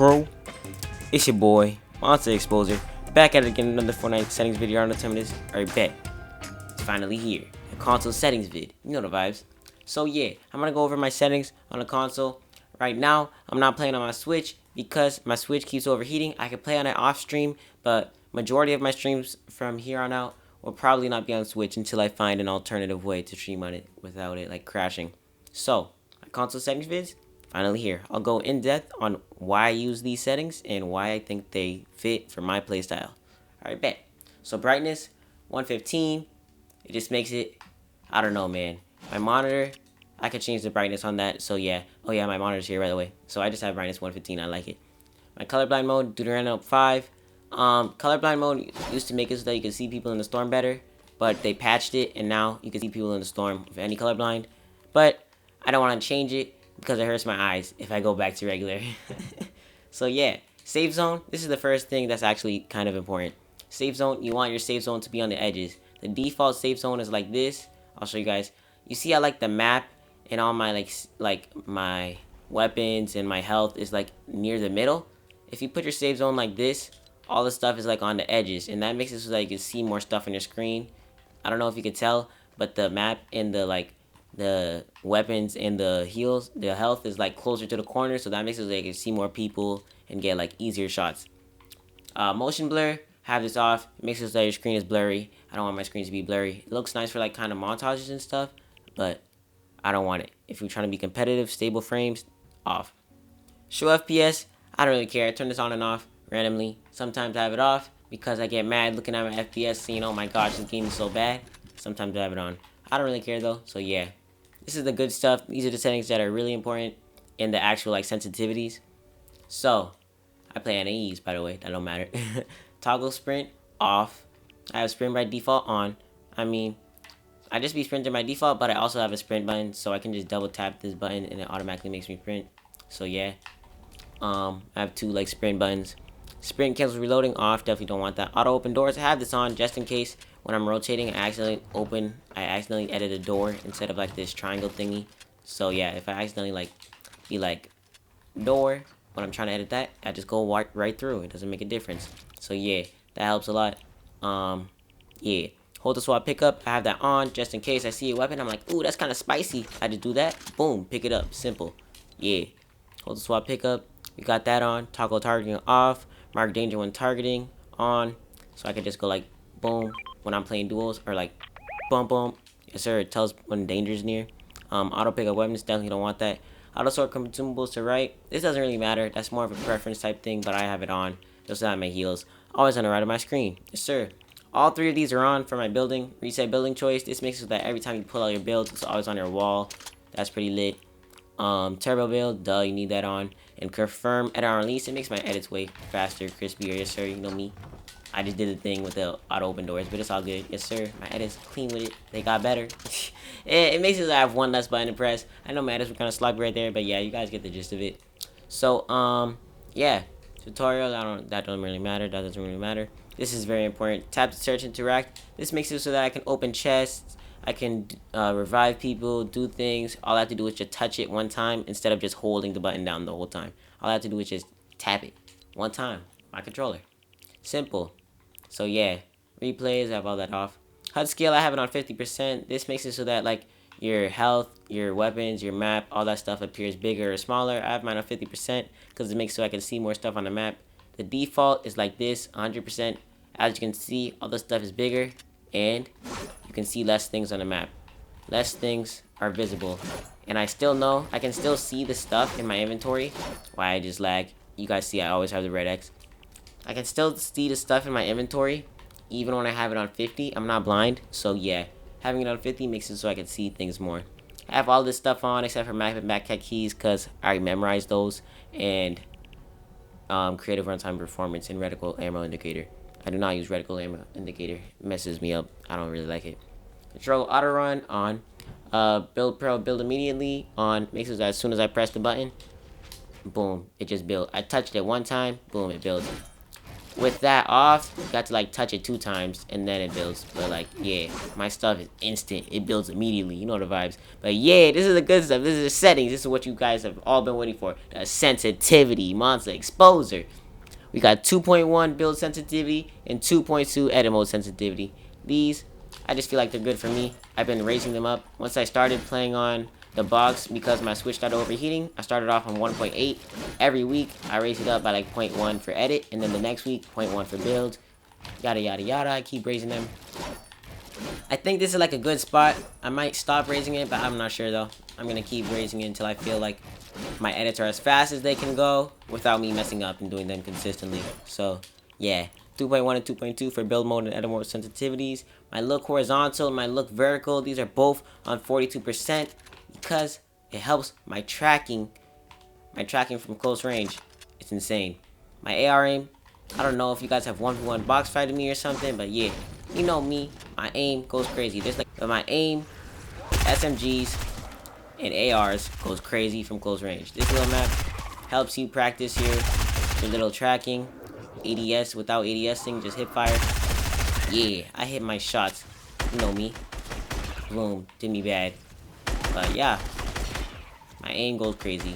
crew? It's your boy, Mansa Exposer, back at it again, another Fortnite settings video. I don't know what time it is. Alright, bet. It's finally here. A console settings vid. You know the vibes. So yeah, I'm gonna go over my settings on the console. Right now, I'm not playing on my Switch because my Switch keeps overheating. I can play on it off stream, but majority of my streams from here on out will probably not be on Switch until I find an alternative way to stream on it without it like crashing. So, my console settings vids, finally here. I'll go in depth on why I use these settings and why I think they fit for my playstyle. Alright, bet. So brightness, 115. It just makes it, I don't know, man. My monitor, I could change the brightness on that. So yeah. Oh yeah, my monitor's here, by the way. So I just have brightness 115. I like it. My colorblind mode, Deuteronomy 5. Colorblind mode used to make it so that you could see people in the storm better, but they patched it and now you can see people in the storm with any colorblind. But I don't want to change it because it hurts my eyes if I go back to regular. So yeah, safe zone. This is the first thing that's actually kind of important. Safe zone, you want your safe zone to be on the edges. The default safe zone is like this. I'll show you guys. You see how like the map and all my like my weapons and my health is like near the middle? If you put your safe zone like this, all the stuff is like on the edges, and that makes it so that you can see more stuff on your screen. I don't know if you can tell, but the map and the weapons and the heals, the health is like closer to the corner, so that makes it so that you can see more people and get like easier shots. Motion blur, have this off. It makes it so that your screen is blurry. I don't want my screen to be blurry. It looks nice for like kind of montages and stuff, but I don't want it. If you're trying to be competitive, stable frames, off. Show FPS, I don't really care. I turn this on and off randomly. Sometimes I have it off because I get mad looking at my FPS saying, oh my gosh, this game is so bad. Sometimes I have it on. I don't really care though, so yeah. This is the good stuff. These are the settings that are really important in the actual like sensitivities. So, I play on ease, by the way. That don't matter. Toggle sprint, off. I have sprint by default on. I mean, I just be sprinting by default, but I also have a sprint button, so I can just double tap this button and it automatically makes me sprint. So yeah. I have two like sprint buttons. Sprint cancels reloading, off. Definitely don't want that. Auto open doors, I have this on just in case when I'm rotating I accidentally edit a door instead of like this triangle thingy. So yeah, if I accidentally like be like door when I'm trying to edit that, I just go right through. It doesn't make a difference. So yeah, that helps a lot. Yeah, hold the swap pickup, I have that on just in case I see a weapon I'm like, ooh, that's kind of spicy. I just do that, boom, pick it up, simple. Yeah, hold the swap pickup, we got that on. Toggle targeting off. Mark danger when targeting on, so I can just go like boom when I'm playing duels, or like boom boom. Yes sir, it tells when danger's near. Auto pick up weapons, definitely don't want that. Auto sort consumables to right, this doesn't really matter. That's more of a preference type thing, but I have it on just so that my heals always on the right of my screen. Yes sir. All three of these are on for my building. Reset building choice. This makes it so that every time you pull out your build, it's always on your wall. That's pretty lit. Turbo build, duh, you need that on. And confirm edit on release, it makes my edits way faster, crispier. Yes sir, you know me. I just did the thing with the auto open doors, but it's all good. Yes sir, my edits clean with it. They got better. it makes it so I have one less button to press. I know my edits were kind of sloppy right there, but yeah, you guys get the gist of it. So yeah, tutorial. That doesn't really matter. That doesn't really matter. This is very important. Tap to search, interact. This makes it so that I can open chests. I can revive people, do things. All I have to do is just touch it one time instead of just holding the button down the whole time. All I have to do is just tap it one time. My controller. Simple. So yeah, replays, I have all that off. HUD scale, I have it on 50%. This makes it so that like your health, your weapons, your map, all that stuff appears bigger or smaller. I have mine on 50% because it makes so I can see more stuff on the map. The default is like this, 100%. As you can see, all the stuff is bigger and you can see less things on the map. Less things are visible. And I still know, I can still see the stuff in my inventory. Why I just lag. You guys see I always have the red X. I can still see the stuff in my inventory even when I have it on 50. I'm not blind, so yeah. Having it on 50 makes it so I can see things more. I have all this stuff on except for map and backpack keys because I already memorized those. And creative runtime performance and reticle ammo indicator. I do not use reticle ammo indicator. It messes me up. I don't really like it. Control auto run on. Build pro build immediately on. Makes it so that as soon as I press the button, boom, it just built. I touched it one time, boom, it builds. with that off, you got to like touch it 2 times and then it builds. But like, yeah, my stuff is instant. It builds immediately. You know the vibes. But yeah, this is the good stuff. This is the settings. This is what you guys have all been waiting for. The sensitivity, Mansa exposure. We got 2.1 build sensitivity and 2.2 edit mode sensitivity. These, I just feel like they're good for me. I've been raising them up. Once I started playing on the box, because my Switch started overheating, I started off on 1.8. Every week, I raised it up by like 0.1 for edit, and then the next week, 0.1 for build. Yada, yada, yada. I keep raising them. I think this is like a good spot. I might stop raising it, but I'm not sure though. I'm going to keep raising it until I feel like my edits are as fast as they can go without me messing up and doing them consistently. So, yeah. 2.1 and 2.2 for build mode and edit mode sensitivities. My look horizontal and my look vertical, these are both on 42%. Because it helps my tracking from close range. It's insane. My AR aim, I don't know if you guys have 1v1 box fighting me or something, but yeah, you know me, my aim goes crazy. There's like my aim, SMGs, and ARs goes crazy from close range. This little map helps you practice your little tracking. ADS without ADSing, just hip fire. Yeah, I hit my shots. You know me. Boom, did me bad. But yeah, my aim goes crazy.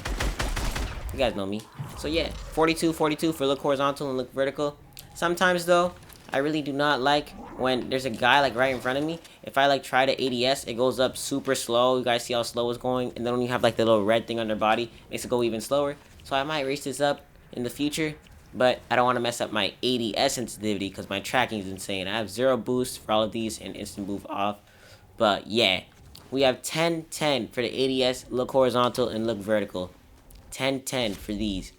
You guys know me. So yeah, 42 for look horizontal and look vertical. Sometimes though, I really do not like when there's a guy like right in front of me. If I like try to ADS, it goes up super slow. You guys see how slow it's going? And then when you have like the little red thing on their body, it makes it go even slower. So I might raise this up in the future, but I don't want to mess up my ADS sensitivity because my tracking is insane. I have 0 boost for all of these and instant move off. But yeah. We have 10-10 for the ADS, look horizontal, and look vertical. 10-10 for these.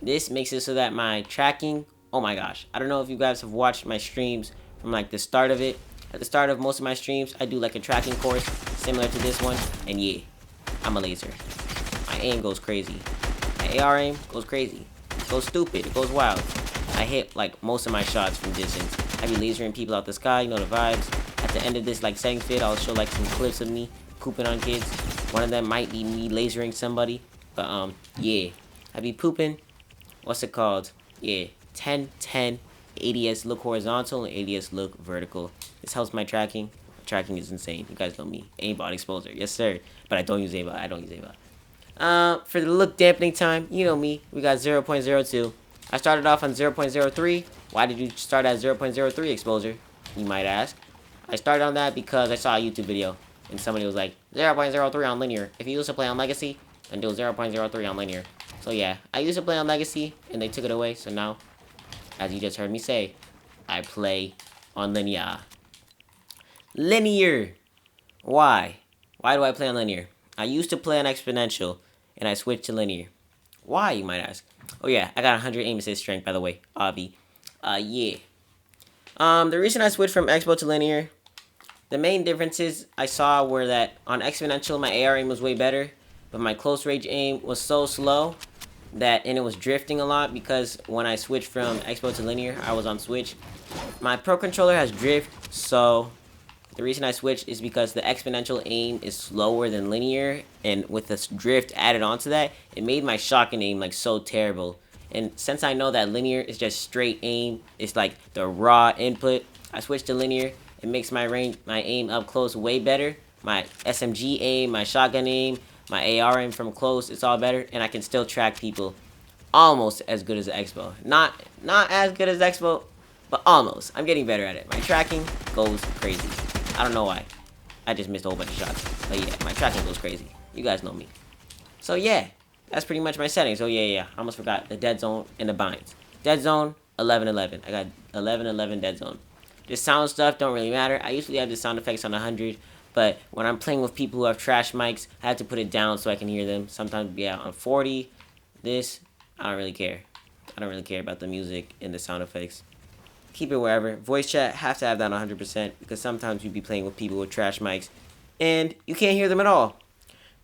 This makes it so that my tracking, oh my gosh. I don't know if you guys have watched my streams from like the start of it. At the start of most of my streams, I do like a tracking course similar to this one. And yeah, I'm a laser. My aim goes crazy. My AR aim goes crazy. It goes stupid. It goes wild. I hit like most of my shots from distance. I be lasering people out the sky, you know the vibes. At the end of this like settings vid, I'll show like some clips of me pooping on kids. One of them might be me lasering somebody. But yeah. I be pooping. What's it called? Yeah. 10-10 ADS look horizontal and ADS look vertical. This helps my tracking. My tracking is insane. You guys know me. Aimbot exposure. Yes sir. But I don't use aimbot. I don't use aimbot. For the look dampening time, you know me. We got 0.02. I started off on 0.03. Why did you start at 0.03 exposure? You might ask. I started on that because I saw a YouTube video and somebody was like 0.03 on linear. If you used to play on legacy, then do 0.03 on linear. So yeah, I used to play on legacy and they took it away. So now, as you just heard me say, I play on linear. Linear. Why? Why do I play on linear? I used to play on exponential and I switched to linear. Why, you might ask? Oh yeah, I got 100 aim assist strength, by the way. Obvi. Yeah. The reason I switched from expo to linear, the main differences I saw were that on exponential, my AR aim was way better, but my close range aim was so slow that, and it was drifting a lot because when I switched from expo to linear, I was on switch. My pro controller has drift, so the reason I switched is because the exponential aim is slower than linear, and with this drift added onto that, it made my shotgun aim like so terrible. And since I know that linear is just straight aim, it's like the raw input, I switched to linear. It makes my aim up close way better. My SMG aim, my shotgun aim, my AR aim from close, it's all better, and I can still track people almost as good as the Expo. Not as good as Expo, but almost. I'm getting better at it. My tracking goes crazy. I don't know why. I just missed a whole bunch of shots. But yeah, my tracking goes crazy. You guys know me. So yeah, that's pretty much my settings. Oh yeah. I almost forgot the dead zone and the binds. Dead zone, 11-11. I got 11-11 dead zone. This sound stuff don't really matter. I usually have the sound effects on 100, but when I'm playing with people who have trash mics, I have to put it down so I can hear them. Sometimes, yeah, on 40. This, I don't really care. I don't really care about the music and the sound effects. Keep it wherever. Voice chat, have to have that on 100% because sometimes you be playing with people with trash mics and you can't hear them at all.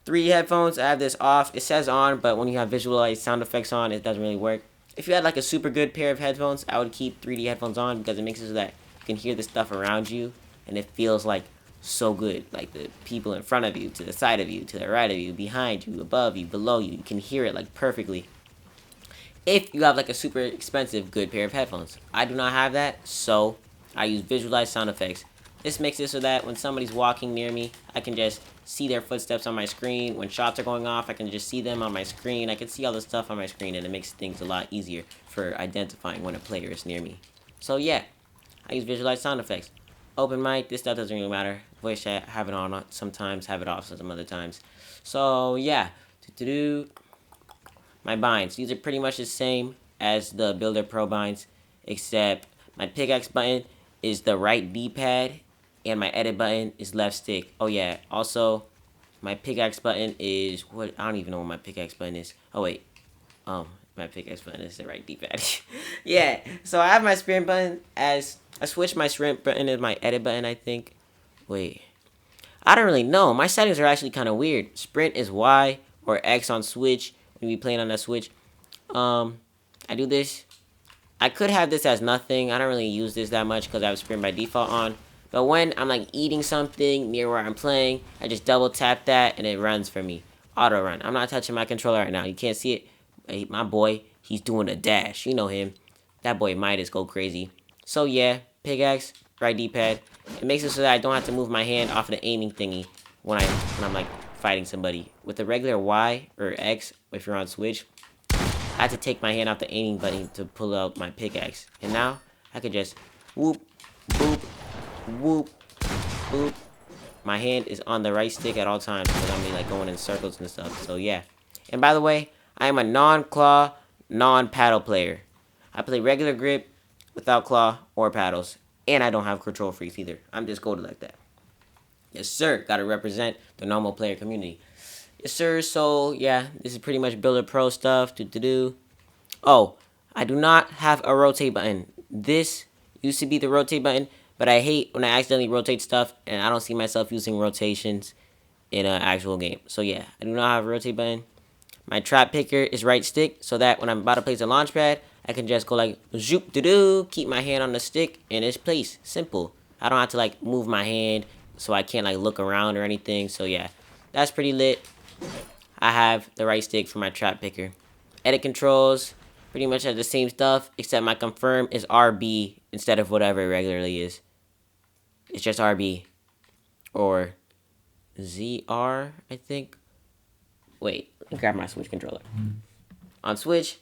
3D headphones, I have this off. It says on, but when you have visualized sound effects on, it doesn't really work. If you had like a super good pair of headphones, I would keep 3D headphones on because it makes it so that you can hear the stuff around you and it feels like so good. Like the people in front of you, to the side of you, to the right of you, behind you, above you, below you. You can hear it like perfectly. if you have like a super expensive good pair of headphones. I do not have that, so I use visualized sound effects. This makes it so that when somebody's walking near me, I can just see their footsteps on my screen. When shots are going off, I can just see them on my screen. I can see all the stuff on my screen, and it makes things a lot easier for identifying when a player is near me. So yeah, I use visualized sound effects. Open mic, this stuff doesn't really matter. Voice chat, have it on sometimes, have it off some other times. So yeah, my binds. These are pretty much the same as the Builder Pro binds, except my pickaxe button is the right D-pad, and my edit button is left stick. Oh yeah, also, my pickaxe button is, what, I don't even know what my pickaxe button is. Oh wait, my pickaxe button is the right D-pad. Yeah, so I have my sprint button as, I switched my sprint button as my edit button, I think. Wait, I don't really know. My settings are actually kind of weird. Sprint is Y or X on Switch. When we playing on that Switch, I do this. I could have this as nothing. I don't really use this that much because I have sprint by default on. But when I'm like eating something near where I'm playing, I just double tap that and it runs for me. Auto run. I'm not touching my controller right now. You can't see it. Hey, my boy, he's doing a dash. You know him. That boy Midas go crazy. So yeah, pickaxe, right D-pad. It makes it so that I don't have to move my hand off of the aiming thingy when I'm like fighting somebody. With the regular Y or X, if you're on Switch, I had to take my hand off the aiming button to pull out my pickaxe. And now I could just whoop, boop, whoop, boop. My hand is on the right stick at all times because I'm like going in circles and stuff. So yeah. And by the way, I am a non-claw, non-paddle player. I play regular grip without claw or paddles. And I don't have control freaks either. I'm just goated like that. Yes, sir. Gotta represent the normal player community. Yes, sir. So, yeah, this is pretty much Builder Pro stuff. Oh, I do not have a rotate button. This used to be the rotate button, but I hate when I accidentally rotate stuff, and I don't see myself using rotations in an actual game. So, yeah, I do not have a rotate button. My trap picker is right stick, so that when I'm about to place a launch pad, I can just go like, zoop, keep my hand on the stick, and it's placed. Simple. I don't have to, like, move my hand, so I can't, like, look around or anything. So, yeah, that's pretty lit. I have the right stick for my trap picker. Edit controls, pretty much have the same stuff, except my confirm is RB instead of whatever it regularly is. It's just RB. Or ZR, I think. Wait, let me grab my Switch controller. On Switch,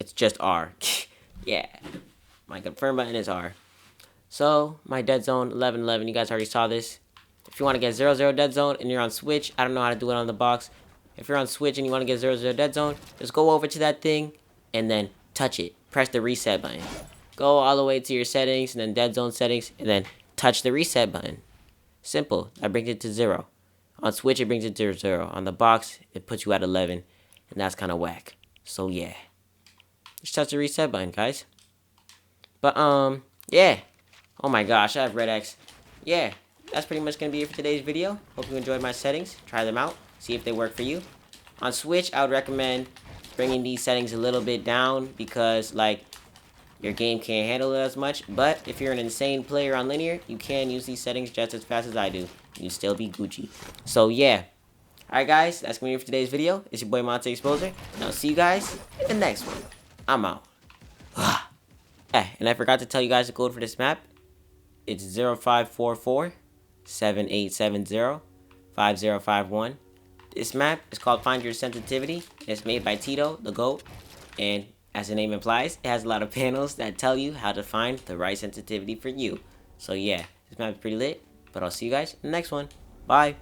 it's just R. Yeah. My confirm button is R. So, my dead zone, 11-11, you guys already saw this. If you want to get 0-0 dead zone and you're on Switch, I don't know how to do it on the box. If you're on Switch and you want to get 0-0 dead zone, just go over to that thing and then touch it. Press the reset button. Go all the way to your settings and then dead zone settings and then touch the reset button. Simple. That brings it to 0. On Switch, it brings it to 0. On the box, it puts you at 11. And that's kind of whack. So, yeah. Just touch the reset button, guys. But, yeah. Oh my gosh, I have Red X. Yeah, that's pretty much going to be it for today's video. Hope you enjoyed my settings. Try them out. See if they work for you. On Switch, I would recommend bringing these settings a little bit down because, like, your game can't handle it as much. But if you're an insane player on linear, you can use these settings just as fast as I do. You still be Gucci. So, yeah. Alright, guys, that's going to be it for today's video. It's your boy, Mansa Exposer. And I'll see you guys in the next one. I'm out. And I forgot to tell you guys the code for this map. It's 0544 7870 5051. This map is called Find Your Sensitivity. It's made by Tito, the GOAT. And as the name implies, it has a lot of panels that tell you how to find the right sensitivity for you. So yeah, this map is pretty lit. But I'll see you guys in the next one. Bye.